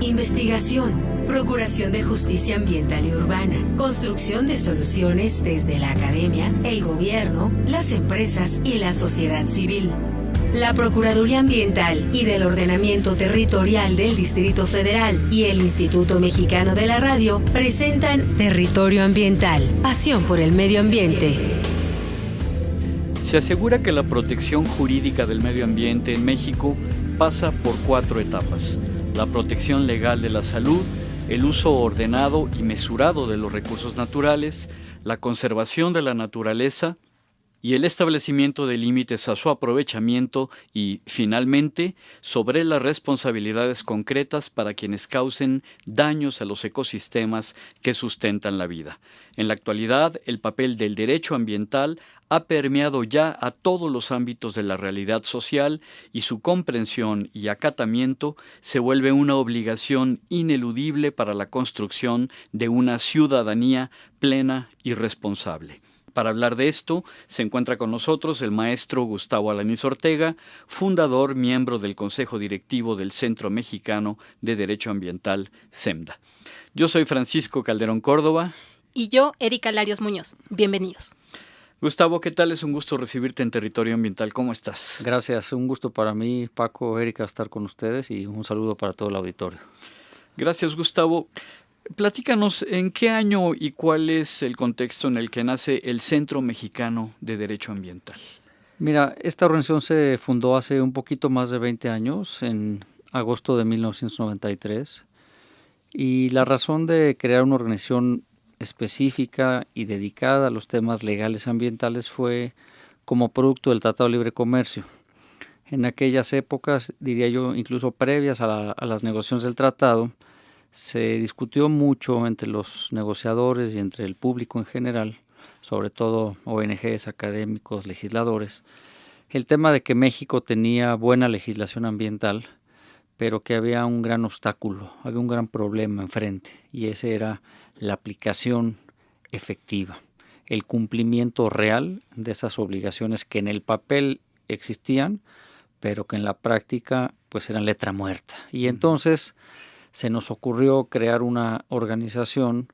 Investigación, procuración de justicia ambiental y urbana, construcción de soluciones desde la academia, el gobierno, las empresas y la sociedad civil. La Procuraduría Ambiental y del Ordenamiento Territorial del Distrito Federal y el Instituto Mexicano de la Radio presentan Territorio Ambiental, pasión por el medio ambiente. Se asegura que la protección jurídica del medio ambiente en México pasa por 4 etapas: la protección legal de la salud, el uso ordenado y mesurado de los recursos naturales, la conservación de la naturaleza y el establecimiento de límites a su aprovechamiento y, finalmente, sobre las responsabilidades concretas para quienes causen daños a los ecosistemas que sustentan la vida. En la actualidad, el papel del derecho ambiental ha permeado ya a todos los ámbitos de la realidad social y su comprensión y acatamiento se vuelve una obligación ineludible para la construcción de una ciudadanía plena y responsable. Para hablar de esto, se encuentra con nosotros el maestro Gustavo Alanís Ortega, fundador, miembro del Consejo Directivo del Centro Mexicano de Derecho Ambiental, CEMDA. Yo soy Francisco Calderón Córdoba. Y yo, Erika Larios Muñoz. Bienvenidos. Gustavo, ¿qué tal? Es un gusto recibirte en Territorio Ambiental. ¿Cómo estás? Gracias, un gusto para mí, Paco, Erika, estar con ustedes y un saludo para todo el auditorio. Gracias, Gustavo. Platícanos, ¿en qué año y cuál es el contexto en el que nace el Centro Mexicano de Derecho Ambiental? Mira, esta organización se fundó hace un poquito más de 20 años, en agosto de 1993, y la razón de crear una organización específica y dedicada a los temas legales ambientales fue como producto del Tratado de Libre Comercio. En aquellas épocas, diría yo, incluso previas a las negociaciones del tratado, se discutió mucho entre los negociadores y entre el público en general, sobre todo ONGs, académicos, legisladores, el tema de que México tenía buena legislación ambiental, pero que había un gran obstáculo, había un gran problema enfrente, y ese era la aplicación efectiva, el cumplimiento real de esas obligaciones que en el papel existían, pero que en la práctica pues eran letra muerta. Y entonces se nos ocurrió crear una organización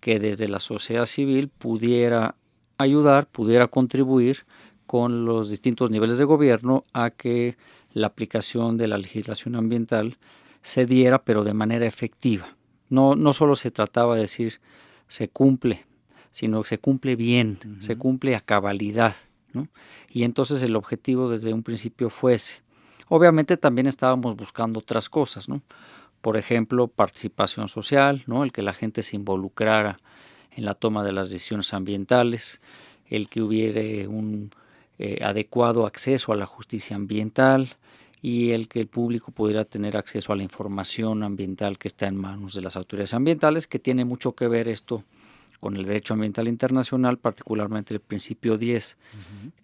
que desde la sociedad civil pudiera ayudar, pudiera contribuir con los distintos niveles de gobierno a que la aplicación de la legislación ambiental se diera, pero de manera efectiva. No solo se trataba de decir se cumple, sino que se cumple bien, se cumple a cabalidad, ¿no? Y entonces el objetivo desde un principio fue ese. Obviamente también estábamos buscando otras cosas, ¿no? Por ejemplo, participación social, ¿no? El que la gente se involucrara en la toma de las decisiones ambientales, el que hubiera un adecuado acceso a la justicia ambiental y el que el público pudiera tener acceso a la información ambiental que está en manos de las autoridades ambientales, que tiene mucho que ver esto con el derecho ambiental internacional, particularmente el principio 10,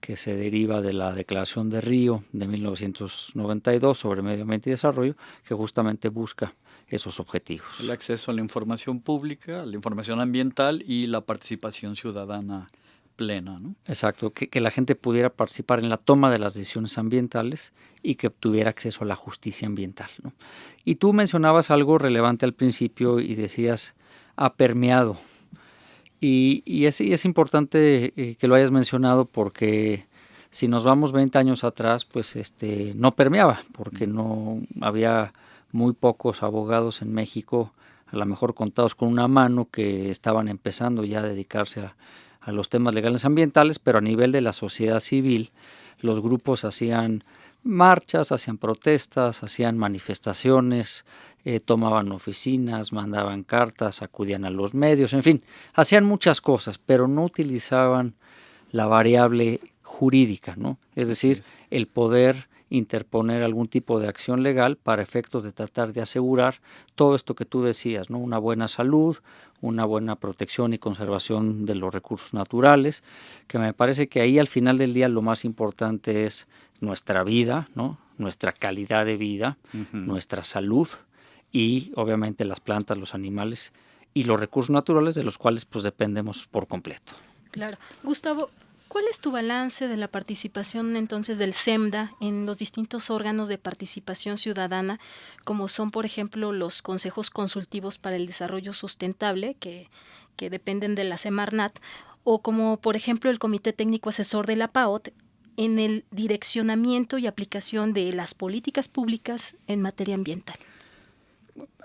que se deriva de la Declaración de Río de 1992 sobre medio ambiente y desarrollo, que justamente busca esos objetivos. El acceso a la información pública, a la información ambiental y la participación ciudadana plena, ¿no? Exacto, que la gente pudiera participar en la toma de las decisiones ambientales y que tuviera acceso a la justicia ambiental, ¿no? Y tú mencionabas algo relevante al principio y decías, ha permeado. Y es importante que lo hayas mencionado porque si nos vamos 20 años atrás, pues no permeaba, porque no había muy pocos abogados en México, a lo mejor contados con una mano, que estaban empezando ya a dedicarse a los temas legales ambientales, pero a nivel de la sociedad civil, los grupos hacían marchas, hacían protestas, hacían manifestaciones, tomaban oficinas, mandaban cartas, acudían a los medios, en fin, hacían muchas cosas, pero no utilizaban la variable jurídica, ¿no? Es decir, el poder interponer algún tipo de acción legal para efectos de tratar de asegurar todo esto que tú decías, ¿no? Una buena salud, una buena protección y conservación de los recursos naturales, que me parece que ahí al final del día lo más importante es nuestra vida, ¿no? Nuestra calidad de vida, nuestra salud y obviamente las plantas, los animales y los recursos naturales de los cuales pues dependemos por completo. Claro. Gustavo, ¿Cuál es tu balance de la participación entonces del SEMDA en los distintos órganos de participación ciudadana, como son, por ejemplo, los consejos consultivos para el desarrollo sustentable, que dependen de la Semarnat, o como, por ejemplo, el Comité Técnico Asesor de la PAOT, en el direccionamiento y aplicación de las políticas públicas en materia ambiental?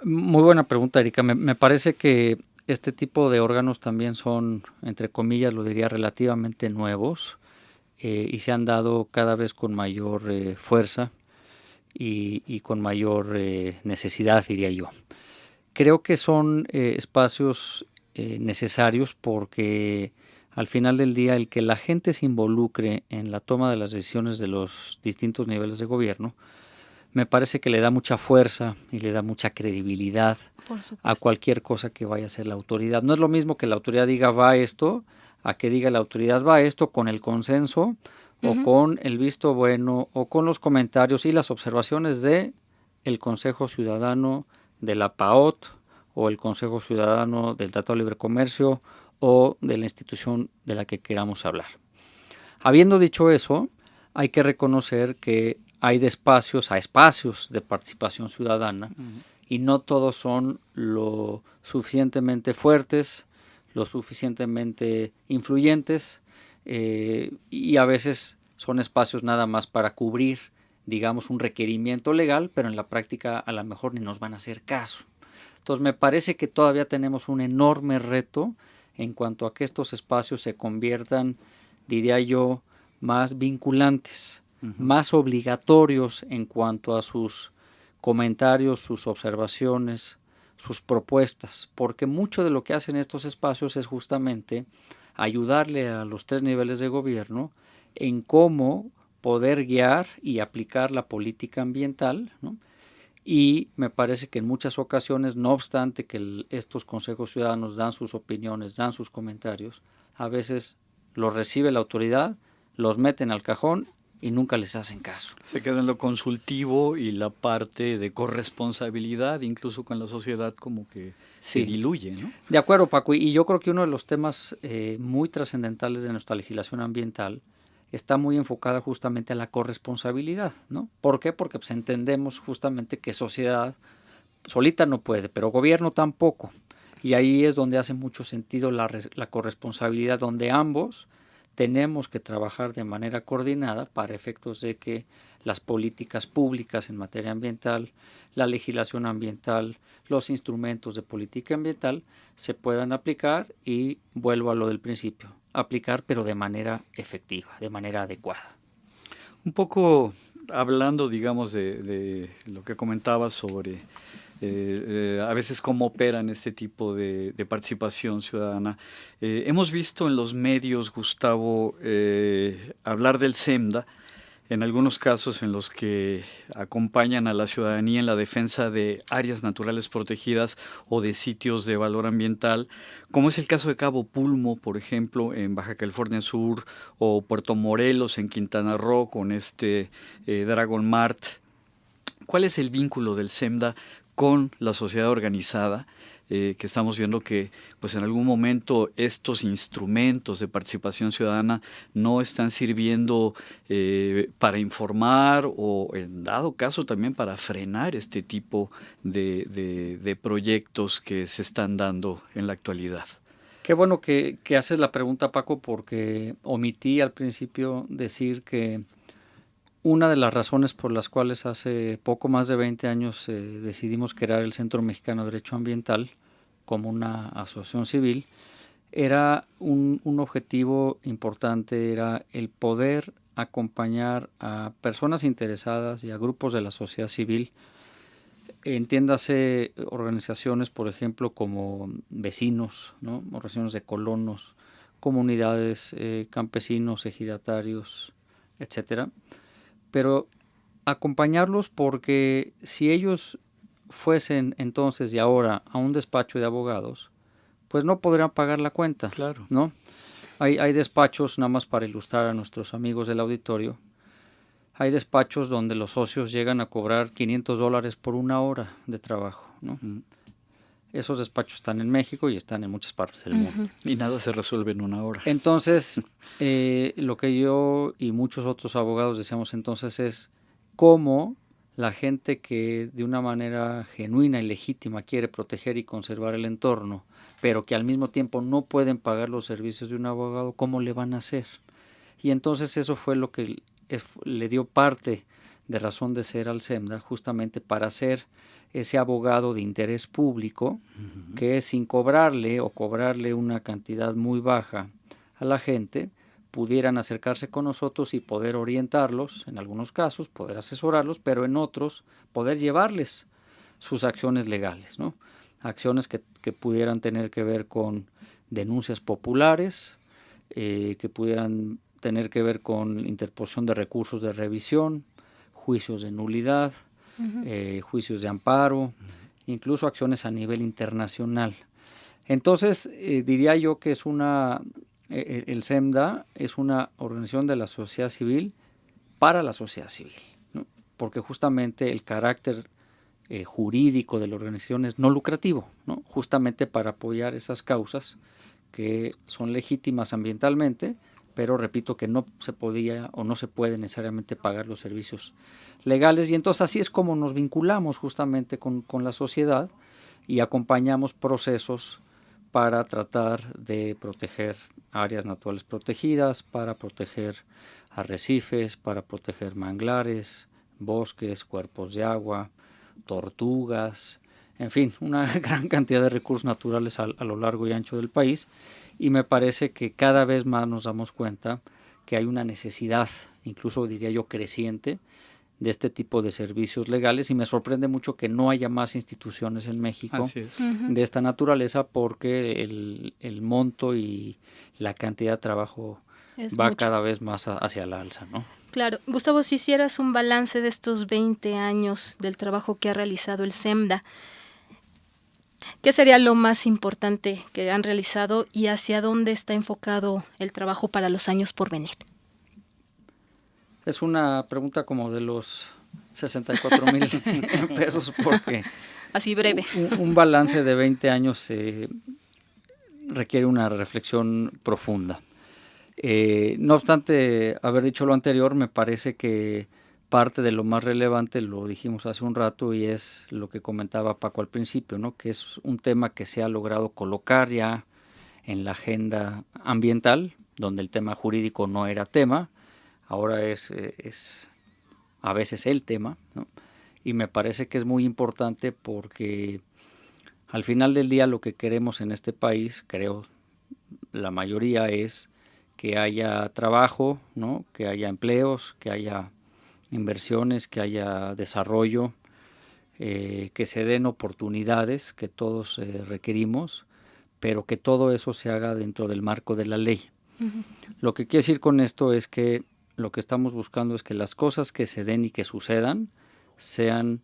Muy buena pregunta, Erika. Me parece que este tipo de órganos también son, entre comillas, lo diría, relativamente nuevos y se han dado cada vez con mayor fuerza y con mayor necesidad, diría yo. Creo que son espacios necesarios porque al final del día el que la gente se involucre en la toma de las decisiones de los distintos niveles de gobierno me parece que le da mucha fuerza y le da mucha credibilidad a cualquier cosa que vaya a hacer la autoridad. No es lo mismo que la autoridad diga va esto, a que diga la autoridad va esto con el consenso o con el visto bueno o con los comentarios y las observaciones de el Consejo Ciudadano de la PAOT o el Consejo Ciudadano del Tratado de Libre Comercio o de la institución de la que queramos hablar. Habiendo dicho eso, hay que reconocer que hay de espacios a espacios de participación ciudadana y no todos son lo suficientemente fuertes, lo suficientemente influyentes y a veces son espacios nada más para cubrir, digamos, un requerimiento legal, pero en la práctica a lo mejor ni nos van a hacer caso. Entonces me parece que todavía tenemos un enorme reto en cuanto a que estos espacios se conviertan, diría yo, más vinculantes, más obligatorios en cuanto a sus comentarios, sus observaciones, sus propuestas, porque mucho de lo que hacen estos espacios es justamente ayudarle a los tres niveles de gobierno en cómo poder guiar y aplicar la política ambiental, ¿no? Y me parece que en muchas ocasiones, no obstante que estos consejos ciudadanos dan sus opiniones, dan sus comentarios, a veces los recibe la autoridad, los meten al cajón y nunca les hacen caso. Se queda en lo consultivo y la parte de corresponsabilidad, incluso con la sociedad, como que se diluye, ¿no? De acuerdo, Paco, y yo creo que uno de los temas muy trascendentales de nuestra legislación ambiental está muy enfocada justamente a la corresponsabilidad, ¿no? ¿Por qué? Porque pues, entendemos justamente que sociedad solita no puede, pero gobierno tampoco. Y ahí es donde hace mucho sentido la corresponsabilidad, donde ambos tenemos que trabajar de manera coordinada para efectos de que las políticas públicas en materia ambiental, la legislación ambiental, los instrumentos de política ambiental se puedan aplicar y vuelvo a lo del principio, aplicar pero de manera efectiva, de manera adecuada. Un poco hablando, digamos, de lo que comentabas sobre a veces cómo operan este tipo de participación ciudadana. Hemos visto en los medios, Gustavo, hablar del SEMDA, en algunos casos en los que acompañan a la ciudadanía en la defensa de áreas naturales protegidas o de sitios de valor ambiental, como es el caso de Cabo Pulmo, por ejemplo, en Baja California Sur, o Puerto Morelos, en Quintana Roo, con Dragon Mart. ¿Cuál es el vínculo del SEMDA con la sociedad organizada? Que estamos viendo que pues en algún momento estos instrumentos de participación ciudadana no están sirviendo para informar o en dado caso también para frenar este tipo de proyectos que se están dando en la actualidad. Qué bueno que haces la pregunta, Paco, porque omití al principio decir que una de las razones por las cuales hace poco más de 20 años decidimos crear el Centro Mexicano de Derecho Ambiental como una asociación civil era un objetivo importante, era el poder acompañar a personas interesadas y a grupos de la sociedad civil, entiéndase organizaciones, por ejemplo, como vecinos, ¿no? Organizaciones de colonos, comunidades, campesinos, ejidatarios, etcétera, pero acompañarlos porque si ellos fuesen entonces y ahora a un despacho de abogados, pues no podrían pagar la cuenta. Claro. ¿No? Hay despachos, nada más para ilustrar a nuestros amigos del auditorio, hay despachos donde los socios llegan a cobrar $500 por una hora de trabajo, ¿no? Esos despachos están en México y están en muchas partes del mundo. Y nada se resuelve en una hora. Entonces, lo que yo y muchos otros abogados decíamos entonces es cómo la gente que de una manera genuina y legítima quiere proteger y conservar el entorno, pero que al mismo tiempo no pueden pagar los servicios de un abogado, ¿cómo le van a hacer? Y entonces eso fue lo que le dio parte de razón de ser al SEMDA, justamente para ser ese abogado de interés público que sin cobrarle o cobrarle una cantidad muy baja a la gente, pudieran acercarse con nosotros y poder orientarlos, en algunos casos, poder asesorarlos, pero en otros poder llevarles sus acciones legales, ¿no? Acciones que pudieran tener que ver con denuncias populares, que pudieran tener que ver con interposición de recursos de revisión, juicios de nulidad, juicios de amparo, incluso acciones a nivel internacional. Entonces, diría yo que es el SEMDA es una organización de la sociedad civil para la sociedad civil, ¿no? Porque justamente el carácter jurídico de la organización es no lucrativo, ¿no? Justamente para apoyar esas causas que son legítimas ambientalmente, pero repito que no se podía o no se puede necesariamente pagar los servicios legales, y entonces así es como nos vinculamos justamente con la sociedad y acompañamos procesos para tratar de proteger áreas naturales protegidas, para proteger arrecifes, para proteger manglares, bosques, cuerpos de agua, tortugas, en fin, una gran cantidad de recursos naturales a lo largo y ancho del país, y me parece que cada vez más nos damos cuenta que hay una necesidad, incluso diría yo creciente, de este tipo de servicios legales, y me sorprende mucho que no haya más instituciones en México de esta naturaleza, porque el monto y la cantidad de trabajo va mucho. Cada vez más hacia la alza, ¿no? Claro. Gustavo, si hicieras un balance de estos 20 años del trabajo que ha realizado el SEMDA, ¿qué sería lo más importante que han realizado y hacia dónde está enfocado el trabajo para los años por venir? Es una pregunta como de los 64,000 pesos, porque así breve. Un balance de 20 años requiere una reflexión profunda. No obstante haber dicho lo anterior, me parece que parte de lo más relevante lo dijimos hace un rato, y es lo que comentaba Paco al principio, ¿no? Que es un tema que se ha logrado colocar ya en la agenda ambiental, donde el tema jurídico no era tema. Ahora es a veces el tema, ¿no? Y me parece que es muy importante porque al final del día lo que queremos en este país, creo la mayoría, es que haya trabajo, ¿no? Que haya empleos, que haya inversiones, que haya desarrollo, que se den oportunidades que todos requerimos, pero que todo eso se haga dentro del marco de la ley. Lo que quiero decir con esto es que lo que estamos buscando es que las cosas que se den y que sucedan sean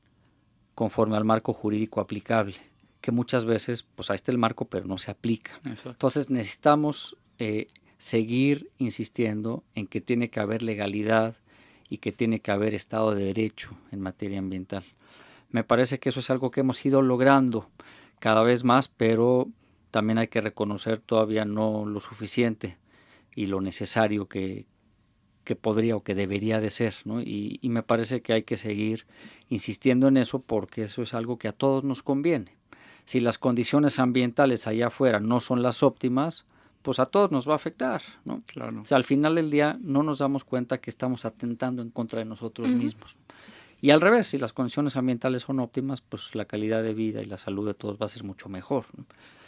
conforme al marco jurídico aplicable, que muchas veces, pues ahí está el marco, pero no se aplica. Exacto. Entonces necesitamos seguir insistiendo en que tiene que haber legalidad y que tiene que haber Estado de Derecho en materia ambiental. Me parece que eso es algo que hemos ido logrando cada vez más, pero también hay que reconocer todavía no lo suficiente y lo necesario que podría o que debería de ser, ¿no? Y me parece que hay que seguir insistiendo en eso, porque eso es algo que a todos nos conviene. Si las condiciones ambientales allá afuera no son las óptimas, pues a todos nos va a afectar, ¿no? Claro. O sea, al final del día no nos damos cuenta que estamos atentando en contra de nosotros mismos. Y al revés, si las condiciones ambientales son óptimas, pues la calidad de vida y la salud de todos va a ser mucho mejor, ¿no?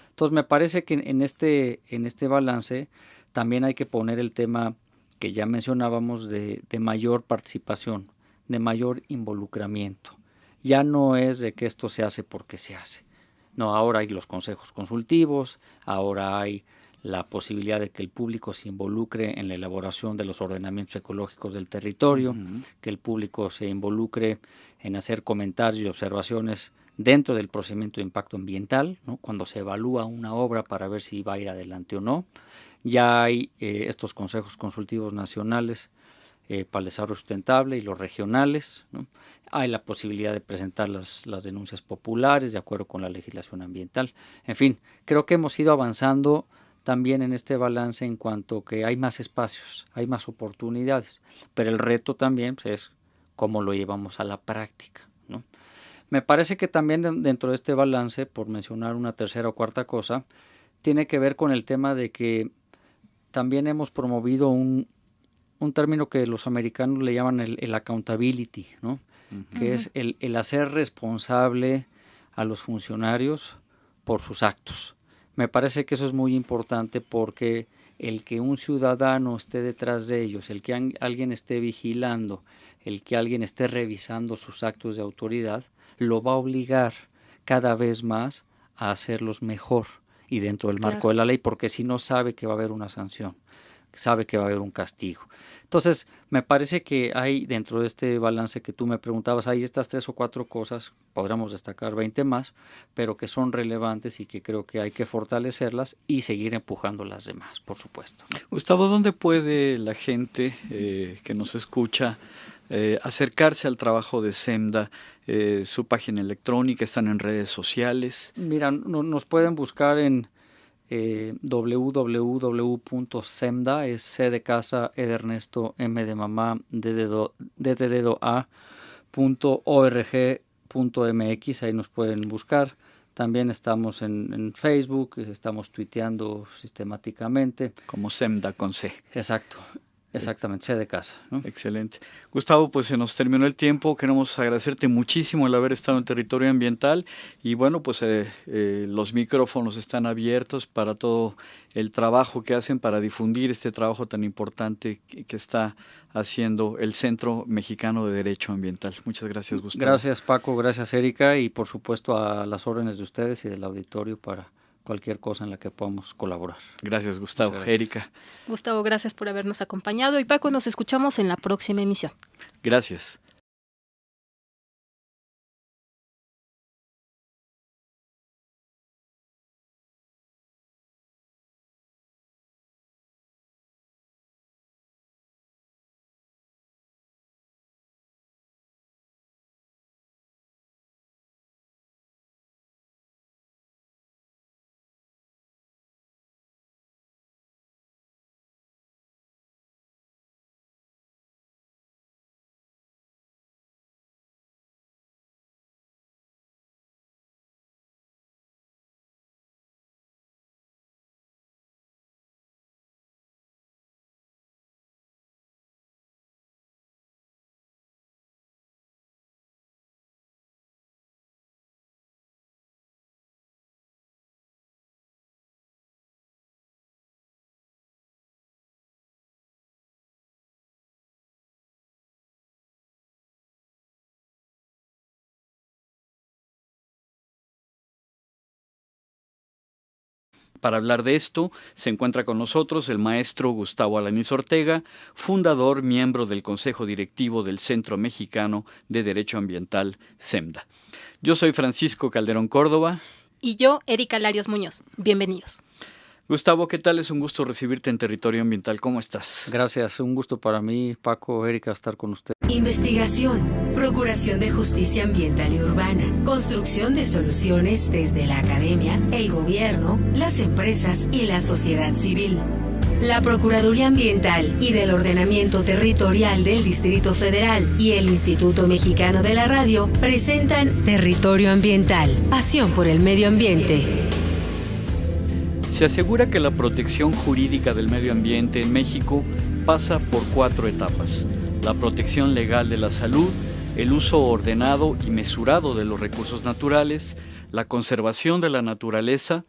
Entonces me parece que en este balance también hay que poner el tema que ya mencionábamos de mayor participación, de mayor involucramiento. Ya no es de que esto se hace porque se hace. No, ahora hay los consejos consultivos, ahora hay la posibilidad de que el público se involucre en la elaboración de los ordenamientos ecológicos del territorio, que el público se involucre en hacer comentarios y observaciones dentro del procedimiento de impacto ambiental, ¿no? Cuando se evalúa una obra para ver si va a ir adelante o no. Ya hay estos consejos consultivos nacionales para el desarrollo sustentable y los regionales, ¿no? Hay la posibilidad de presentar las denuncias populares de acuerdo con la legislación ambiental. En fin, creo que hemos ido avanzando también en este balance en cuanto que hay más espacios, hay más oportunidades, pero el reto también pues, es cómo lo llevamos a la práctica, ¿no? Me parece que también dentro de este balance, por mencionar una tercera o cuarta cosa, tiene que ver con el tema de que también hemos promovido un término que los americanos le llaman el accountability, ¿no? Que es el hacer responsable a los funcionarios por sus actos. Me parece que eso es muy importante porque el que un ciudadano esté detrás de ellos, el que alguien esté vigilando, el que alguien esté revisando sus actos de autoridad, lo va a obligar cada vez más a hacerlos mejor y dentro del marco de la ley, porque si no sabe que va a haber una sanción, sabe que va a haber un castigo. Entonces, me parece que hay dentro de este balance que tú me preguntabas, hay estas 3 o 4 cosas, podríamos destacar 20 más, pero que son relevantes y que creo que hay que fortalecerlas y seguir empujando las demás, por supuesto. Gustavo, ¿dónde puede la gente que nos escucha acercarse al trabajo de SEMDA? Su página electrónica, están en redes sociales. Mira, nos pueden buscar en www.semda, es C de casa, E de Ernesto, M de mamá, D de dedo A, .org.mx, ahí nos pueden buscar. También estamos en Facebook, estamos tuiteando sistemáticamente. Como SEMDA con C. Exacto. Exactamente, C de casa, ¿no? Excelente. Gustavo, pues se nos terminó el tiempo. Queremos agradecerte muchísimo el haber estado en Territorio Ambiental y bueno, pues los micrófonos están abiertos para todo el trabajo que hacen para difundir este trabajo tan importante que está haciendo el Centro Mexicano de Derecho Ambiental. Muchas gracias, Gustavo. Gracias, Paco, gracias, Erika, y por supuesto a las órdenes de ustedes y del auditorio para cualquier cosa en la que podamos colaborar. Gracias, Gustavo. Gracias. Erika. Gustavo, gracias por habernos acompañado y Paco, nos escuchamos en la próxima emisión. Gracias. Para hablar de esto, se encuentra con nosotros el maestro Gustavo Alanís Ortega, fundador, miembro del Consejo Directivo del Centro Mexicano de Derecho Ambiental, SEMDA. Yo soy Francisco Calderón Córdoba. Y yo, Erika Larios Muñoz. Bienvenidos. Gustavo, ¿qué tal? Es un gusto recibirte en Territorio Ambiental. ¿Cómo estás? Gracias, un gusto para mí, Paco, Erika, estar con usted. Investigación, procuración de justicia ambiental y urbana, construcción de soluciones desde la academia, el gobierno, las empresas y la sociedad civil. La Procuraduría Ambiental y del Ordenamiento Territorial del Distrito Federal y el Instituto Mexicano de la Radio presentan Territorio Ambiental, pasión por el medio ambiente. Se asegura que la protección jurídica del medio ambiente en México pasa por 4 etapas: la protección legal de la salud, el uso ordenado y mesurado de los recursos naturales, la conservación de la naturaleza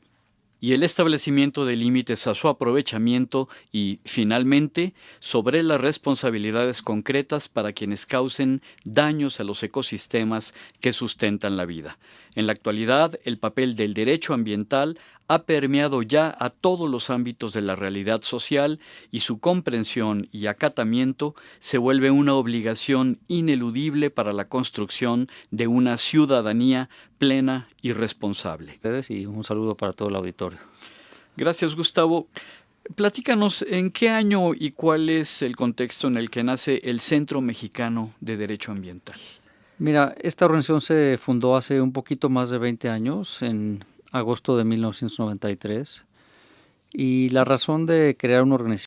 y el establecimiento de límites a su aprovechamiento y, finalmente, sobre las responsabilidades concretas para quienes causen daños a los ecosistemas que sustentan la vida. En la actualidad, el papel del derecho ambiental ha permeado ya a todos los ámbitos de la realidad social y su comprensión y acatamiento se vuelve una obligación ineludible para la construcción de una ciudadanía plena y responsable. Y un saludo para todo el auditorio. Gracias, Gustavo. Platícanos, ¿en qué año y cuál es el contexto en el que nace el Centro Mexicano de Derecho Ambiental? Mira, esta organización se fundó hace un poquito más de 20 años, en agosto de 1993, y la razón de crear una organización